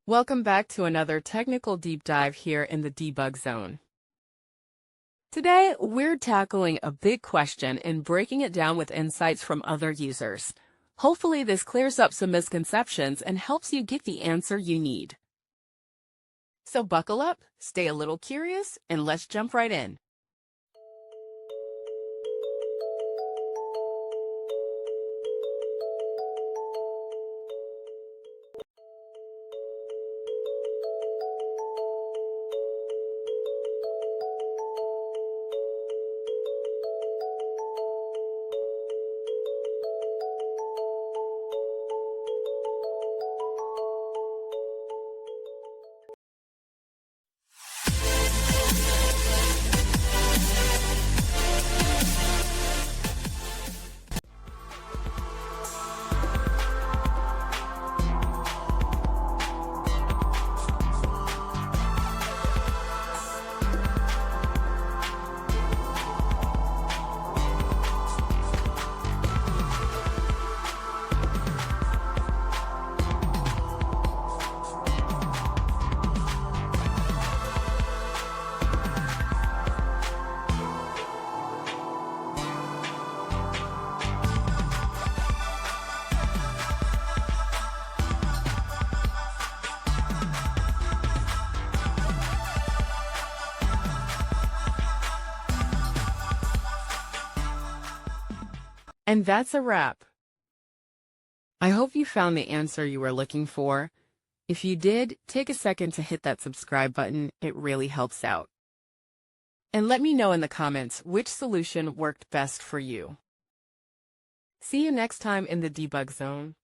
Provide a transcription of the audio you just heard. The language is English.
Welcome back to another technical deep dive here in the debug zone. Today, we're tackling a big question and breaking it down with insights from other users. Hopefully, this clears up some misconceptions and helps you get the answer you need. So buckle up, stay a little curious, and let's jump right in. And that's a wrap. I hope you found the answer you were looking for. If you did, take a second to hit that subscribe button. It really helps out. And let me know in the comments which solution worked best for you. See you next time in the debug zone.